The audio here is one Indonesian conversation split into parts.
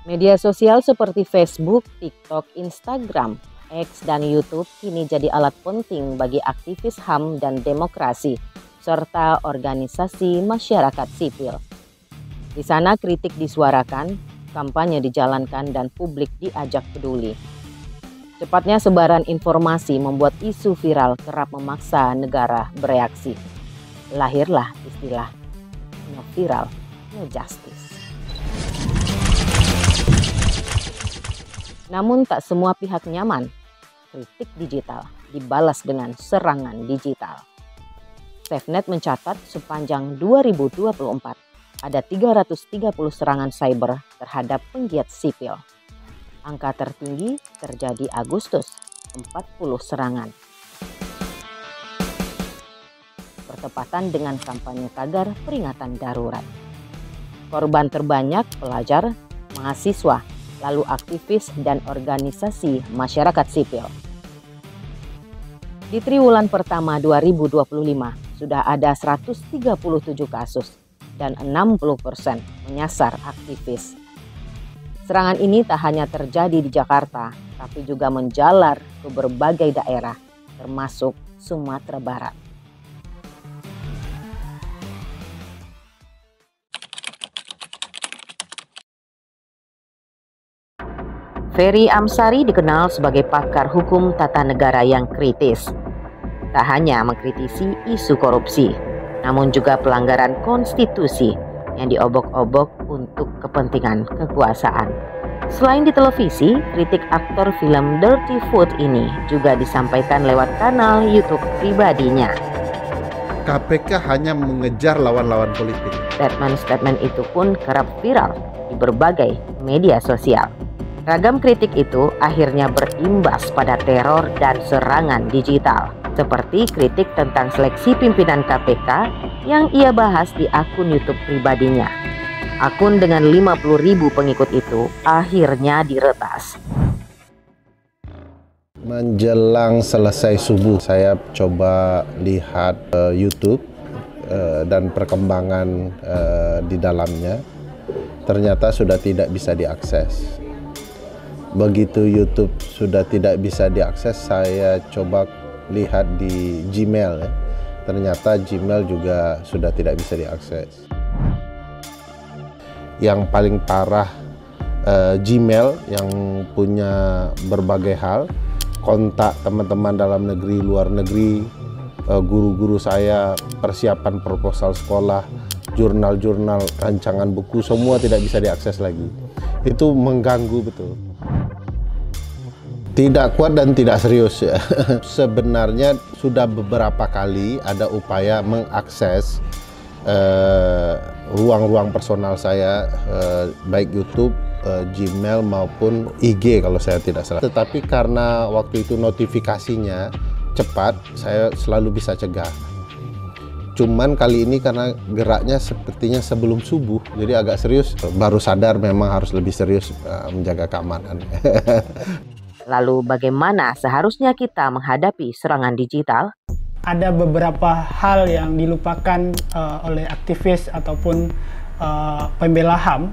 Media sosial seperti Facebook, TikTok, Instagram, X, dan YouTube kini jadi alat penting bagi aktivis HAM dan demokrasi, serta organisasi masyarakat sipil. Di sana kritik disuarakan, kampanye dijalankan, dan publik diajak peduli. Cepatnya sebaran informasi membuat isu viral kerap memaksa negara bereaksi. Lahirlah istilah no viral, no justice. Namun tak semua pihak nyaman. Kritik digital dibalas dengan serangan digital. SafeNet mencatat sepanjang 2024 ada 330 serangan cyber terhadap penggiat sipil. Angka tertinggi terjadi Agustus, 40 serangan. Bertepatan dengan kampanye tagar peringatan darurat. Korban terbanyak pelajar, mahasiswa, lalu aktivis dan organisasi masyarakat sipil. Di triwulan pertama 2025 sudah ada 137 kasus dan 60% menyasar aktivis. Serangan ini tak hanya terjadi di Jakarta, tapi juga menjalar ke berbagai daerah, termasuk Sumatera Barat. Ferry Amsari dikenal sebagai pakar hukum tata negara yang kritis. Tak hanya mengkritisi isu korupsi, namun juga pelanggaran konstitusi yang diobok-obok untuk kepentingan kekuasaan. Selain di televisi, kritik aktor film Dirty Food ini juga disampaikan lewat kanal YouTube pribadinya. KPK hanya mengejar lawan-lawan politik. Statement-statement itu pun kerap viral di berbagai media sosial. Ragam kritik itu akhirnya berimbas pada teror dan serangan digital, seperti kritik tentang seleksi pimpinan KPK yang ia bahas di akun YouTube pribadinya. Akun dengan 50.000 pengikut itu akhirnya diretas. Menjelang selesai subuh, saya coba lihat YouTube dan perkembangan di dalamnya. Ternyata sudah tidak bisa diakses. Begitu YouTube sudah tidak bisa diakses, saya coba lihat di Gmail. Ternyata Gmail juga sudah tidak bisa diakses. Yang paling parah Gmail yang punya berbagai hal, kontak teman-teman dalam negeri, luar negeri, guru-guru saya, persiapan proposal sekolah, jurnal-jurnal, rancangan buku, semua tidak bisa diakses lagi. Itu mengganggu betul. Tidak kuat dan tidak serius ya. Sebenarnya sudah beberapa kali ada upaya mengakses ruang-ruang personal saya, baik YouTube, Gmail maupun IG kalau saya tidak salah. Tetapi karena waktu itu notifikasinya cepat, saya selalu bisa cegah. Cuman kali ini karena geraknya sepertinya sebelum subuh, jadi agak serius. Baru sadar memang harus lebih serius menjaga keamanan. Lalu bagaimana seharusnya kita menghadapi serangan digital? Ada beberapa hal yang dilupakan oleh aktivis ataupun pembela HAM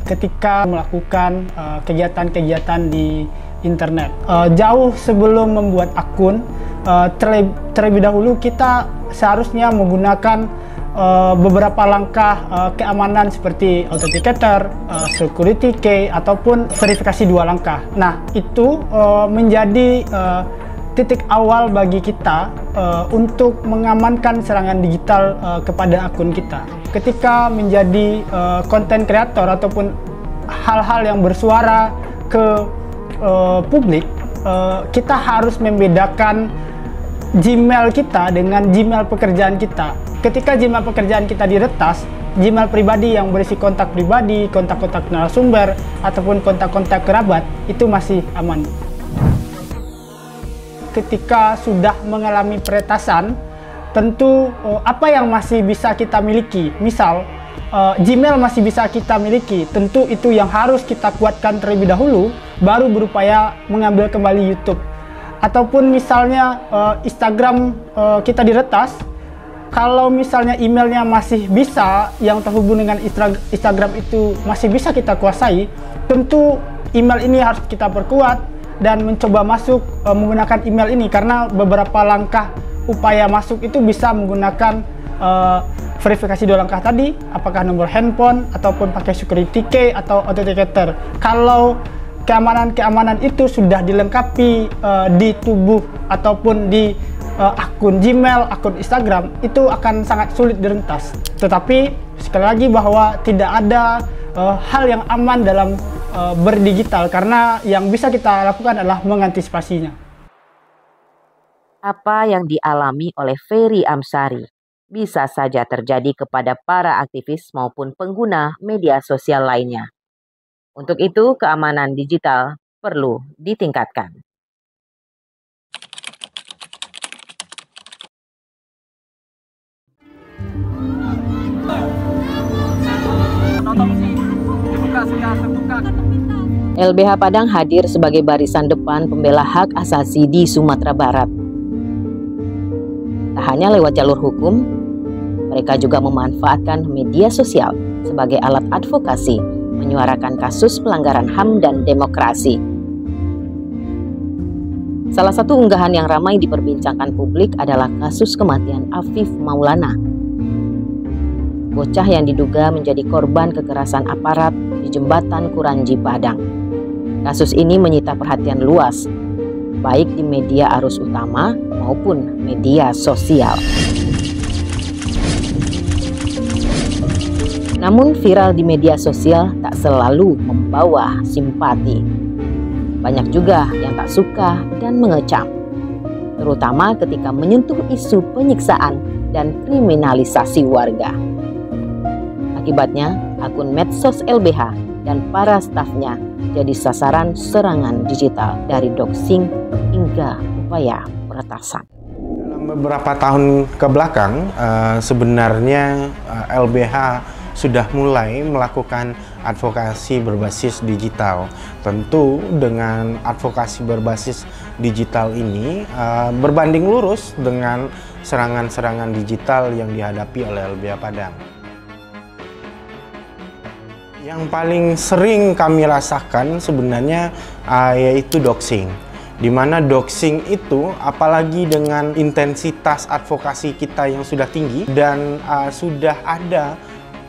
ketika melakukan kegiatan-kegiatan di internet. Jauh sebelum membuat akun, terlebih dahulu kita seharusnya menggunakan beberapa langkah keamanan seperti authenticator, security key, ataupun verifikasi 2 langkah. Nah, itu menjadi titik awal bagi kita untuk mengamankan serangan digital kepada akun kita. Ketika menjadi content creator ataupun hal-hal yang bersuara ke publik, kita harus membedakan Gmail kita dengan Gmail pekerjaan kita. Ketika Gmail pekerjaan kita diretas, Gmail pribadi yang berisi kontak pribadi, kontak-kontak narasumber, ataupun kontak-kontak kerabat, itu masih aman. Ketika sudah mengalami peretasan, tentu apa yang masih bisa kita miliki, misal Gmail masih bisa kita miliki, tentu itu yang harus kita kuatkan terlebih dahulu, baru berupaya mengambil kembali YouTube. Ataupun misalnya Instagram kita diretas, Kalau misalnya emailnya masih bisa, yang terhubung dengan Instagram itu masih bisa kita kuasai, tentu email ini harus kita perkuat dan mencoba masuk menggunakan email ini, karena beberapa langkah upaya masuk itu bisa menggunakan verifikasi 2 langkah tadi, apakah nomor handphone ataupun pakai security key atau authenticator. Kalau keamanan itu sudah dilengkapi di tubuh ataupun di akun Gmail, akun Instagram, itu akan sangat sulit direntas. Tetapi sekali lagi bahwa tidak ada hal yang aman dalam berdigital, karena yang bisa kita lakukan adalah mengantisipasinya. Apa yang dialami oleh Ferry Amsari bisa saja terjadi kepada para aktivis maupun pengguna media sosial lainnya. Untuk itu, keamanan digital perlu ditingkatkan. LBH Padang hadir sebagai barisan depan pembela hak asasi di Sumatera Barat. Tak hanya lewat jalur hukum, mereka juga memanfaatkan media sosial sebagai alat advokasi, menyuarakan kasus pelanggaran HAM dan demokrasi. Salah satu unggahan yang ramai diperbincangkan publik adalah kasus kematian Afif Maulana, bocah yang diduga menjadi korban kekerasan aparat di jembatan Kuranji Padang. Kasus ini menyita perhatian luas, baik di media arus utama maupun media sosial. Namun viral di media sosial tak selalu membawa simpati. Banyak juga yang tak suka dan mengecam, terutama ketika menyentuh isu penyiksaan dan kriminalisasi warga. Akibatnya, akun medsos LBH dan para stafnya jadi sasaran serangan digital dari doxing hingga upaya peretasan. Dalam beberapa tahun ke belakang, sebenarnya LBH sudah mulai melakukan advokasi berbasis digital. Tentu dengan advokasi berbasis digital ini berbanding lurus dengan serangan-serangan digital yang dihadapi oleh LBH Padang. Yang paling sering kami rasakan sebenarnya yaitu doxing. Di mana doxing itu, apalagi dengan intensitas advokasi kita yang sudah tinggi dan sudah ada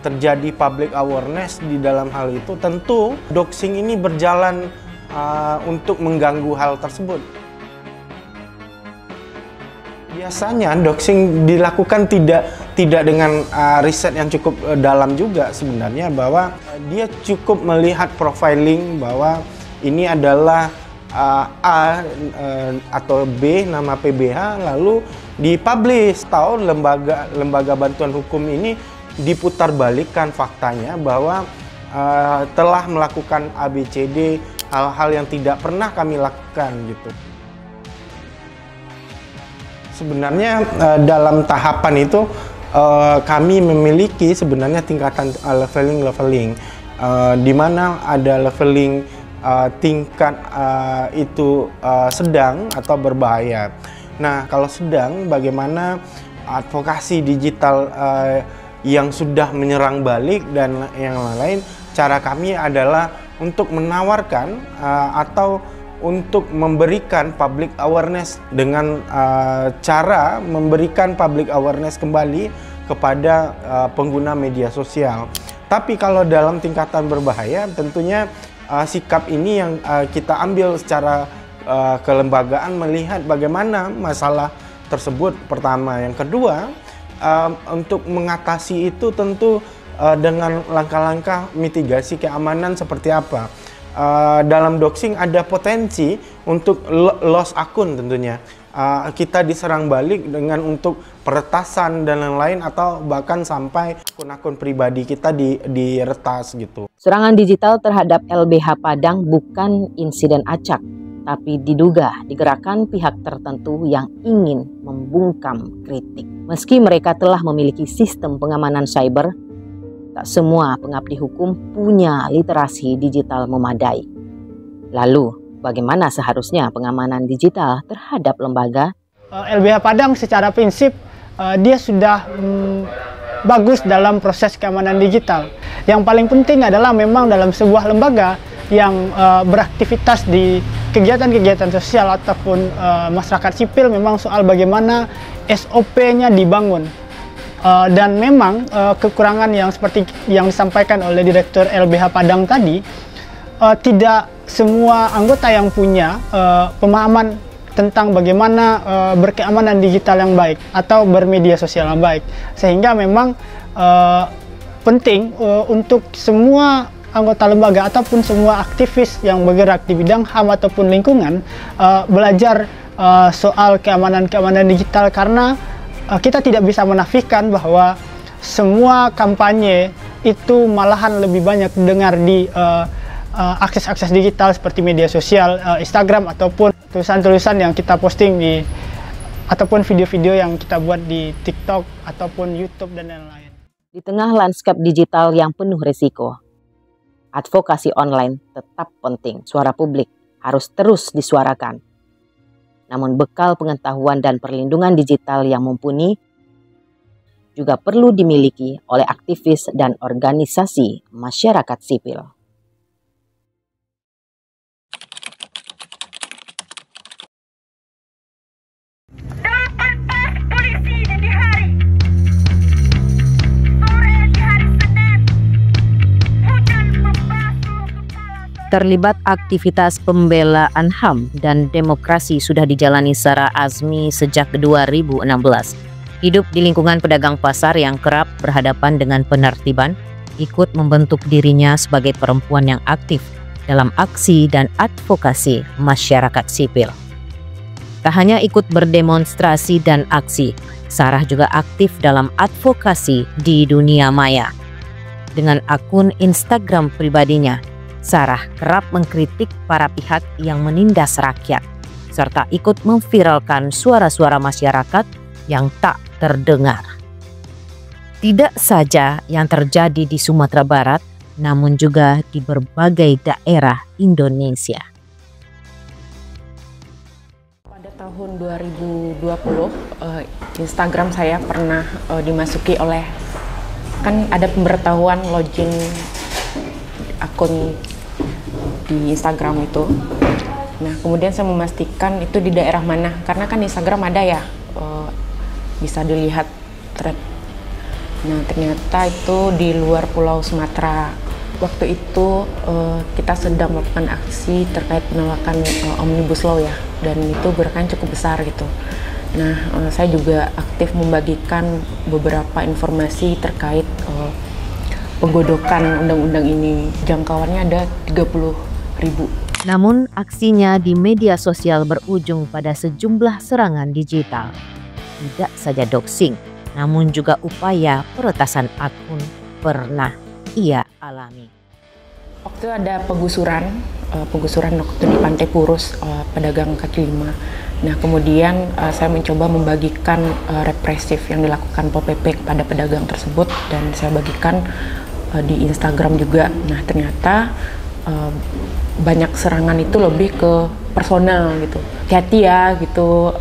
terjadi public awareness di dalam hal itu, tentu doxing ini berjalan untuk mengganggu hal tersebut. Biasanya doxing dilakukan tidak dengan riset yang cukup dalam juga sebenarnya, bahwa dia cukup melihat profiling bahwa ini adalah A atau B nama PBH, lalu dipublish, atau lembaga bantuan hukum ini diputarbalikkan faktanya bahwa telah melakukan ABCD, hal-hal yang tidak pernah kami lakukan gitu. Sebenarnya dalam tahapan itu kami memiliki sebenarnya tingkatan leveling, di mana ada leveling tingkat itu sedang atau berbahaya. Nah, kalau sedang, bagaimana advokasi digital yang sudah menyerang balik dan yang lain, cara kami adalah untuk menawarkan atau untuk memberikan public awareness dengan cara memberikan public awareness kembali kepada pengguna media sosial. Tapi kalau dalam tingkatan berbahaya, tentunya sikap ini yang kita ambil secara kelembagaan, melihat bagaimana masalah tersebut pertama. Yang kedua, untuk mengatasi itu tentu dengan langkah-langkah mitigasi keamanan seperti apa. Dalam doxing ada potensi untuk loss akun tentunya. Kita diserang balik dengan untuk peretasan dan lain-lain, atau bahkan sampai akun-akun pribadi kita diretas gitu. Serangan digital terhadap LBH Padang bukan insiden acak, tapi diduga digerakkan pihak tertentu yang ingin membungkam kritik. Meski mereka telah memiliki sistem pengamanan cyber, tak semua pengabdi hukum punya literasi digital memadai. Lalu, bagaimana seharusnya pengamanan digital terhadap lembaga? LBH Padang secara prinsip dia sudah bagus dalam proses keamanan digital. Yang paling penting adalah memang dalam sebuah lembaga yang beraktivitas di kegiatan-kegiatan sosial ataupun masyarakat sipil, memang soal bagaimana SOP-nya dibangun. Dan memang kekurangan yang seperti yang disampaikan oleh Direktur LBH Padang tadi, tidak semua anggota yang punya pemahaman tentang bagaimana berkeamanan digital yang baik atau bermedia sosial yang baik, sehingga memang penting untuk semua anggota lembaga ataupun semua aktivis yang bergerak di bidang HAM ataupun lingkungan belajar soal keamanan digital, karena kita tidak bisa menafikan bahwa semua kampanye itu malahan lebih banyak dengar di akses-akses digital seperti media sosial, Instagram, ataupun tulisan-tulisan yang kita posting di ataupun video-video yang kita buat di TikTok ataupun YouTube dan lain-lain. Di tengah lanskap digital yang penuh risiko, advokasi online tetap penting. Suara publik harus terus disuarakan. Namun bekal pengetahuan dan perlindungan digital yang mumpuni juga perlu dimiliki oleh aktivis dan organisasi masyarakat sipil. Terlibat aktivitas pembelaan HAM dan demokrasi sudah dijalani secara azmi sejak 2016. Hidup di lingkungan pedagang pasar yang kerap berhadapan dengan penertiban, ikut membentuk dirinya sebagai perempuan yang aktif dalam aksi dan advokasi masyarakat sipil. Tak hanya ikut berdemonstrasi dan aksi, Sarah juga aktif dalam advokasi di dunia maya. Dengan akun Instagram pribadinya, Sarah kerap mengkritik para pihak yang menindas rakyat, serta ikut memviralkan suara-suara masyarakat yang tak terdengar. Tidak saja yang terjadi di Sumatera Barat, namun juga di berbagai daerah Indonesia. Pada tahun 2020, Instagram saya pernah dimasuki oleh, kan ada pemberitahuan login akun di Instagram itu. Nah, kemudian saya memastikan itu di daerah mana, karena kan di Instagram ada ya, bisa dilihat thread. Nah, ternyata itu di luar Pulau Sumatera. Waktu itu kita sedang melakukan aksi terkait penolakan Omnibus Law ya, dan itu gerakan cukup besar gitu. Nah, saya juga aktif membagikan beberapa informasi terkait penggodokan undang-undang ini. Jangkauannya ada 30.000. Namun aksinya di media sosial berujung pada sejumlah serangan digital. Tidak saja doxing, namun juga upaya peretasan akun pernah ia alami. Waktu ada penggusuran waktu di Pantai Purus, pedagang kaki lima. Nah, kemudian saya mencoba membagikan represif yang dilakukan Pol PP kepada pedagang tersebut, dan saya bagikan di Instagram juga. Nah, ternyata banyak serangan itu lebih ke personal gitu. Hati-hati ya gitu,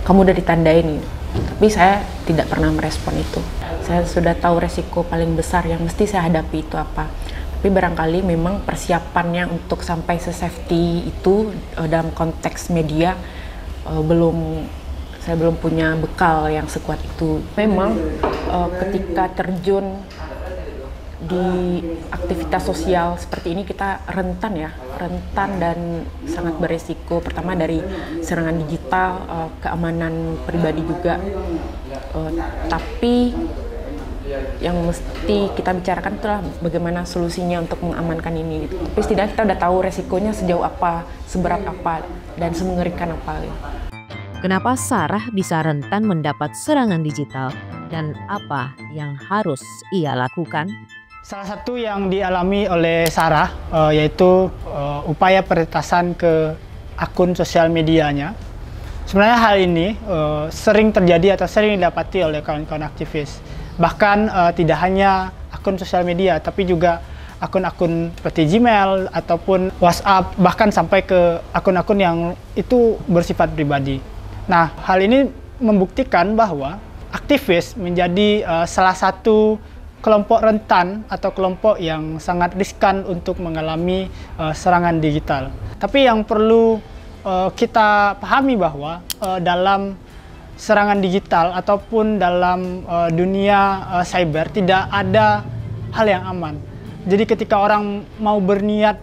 kamu udah ditandain gitu. Tapi saya tidak pernah merespon itu. Saya sudah tahu resiko paling besar yang mesti saya hadapi itu apa. Tapi barangkali memang persiapannya untuk sampai se-safety itu dalam konteks media saya belum punya bekal yang sekuat itu. Memang ketika terjun di aktivitas sosial seperti ini kita rentan dan sangat beresiko. Pertama dari serangan digital, keamanan pribadi juga. Tapi yang mesti kita bicarakan itulah bagaimana solusinya untuk mengamankan ini gitu. Tapi setidaknya kita udah tahu resikonya sejauh apa, seberat apa, dan semengerikan apa gitu. Kenapa Sarah bisa rentan mendapat serangan digital dan apa yang harus ia lakukan? Salah satu yang dialami oleh Sarah yaitu upaya peretasan ke akun sosial medianya. Sebenarnya hal ini sering terjadi atau sering didapati oleh kawan-kawan aktivis. Bahkan tidak hanya akun sosial media, tapi juga akun-akun seperti Gmail ataupun WhatsApp, bahkan sampai ke akun-akun yang itu bersifat pribadi. Nah, hal ini membuktikan bahwa aktivis menjadi salah satu kelompok rentan atau kelompok yang sangat riskan untuk mengalami serangan digital. Tapi yang perlu kita pahami bahwa dalam serangan digital ataupun dalam dunia cyber tidak ada hal yang aman. Jadi ketika orang mau berniat,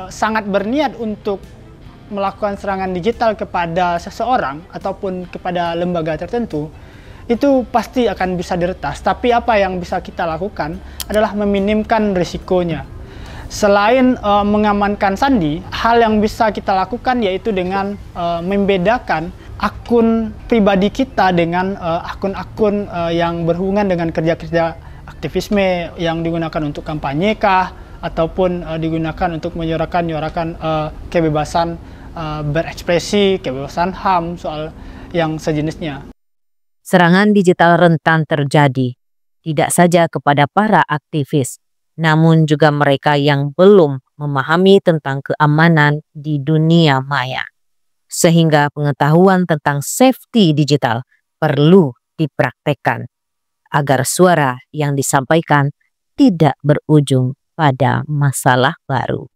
sangat berniat untuk melakukan serangan digital kepada seseorang ataupun kepada lembaga tertentu, itu pasti akan bisa diretas. Tapi apa yang bisa kita lakukan adalah meminimkan risikonya. Selain mengamankan sandi, hal yang bisa kita lakukan yaitu dengan membedakan akun pribadi kita dengan akun-akun yang berhubungan dengan kerja-kerja aktivisme yang digunakan untuk kampanye kah, ataupun digunakan untuk menyuarakan kebebasan berekspresi, kebebasan HAM, soal yang sejenisnya. Serangan digital rentan terjadi tidak saja kepada para aktivis, namun juga mereka yang belum memahami tentang keamanan di dunia maya. Sehingga pengetahuan tentang safety digital perlu dipraktekkan agar suara yang disampaikan tidak berujung pada masalah baru.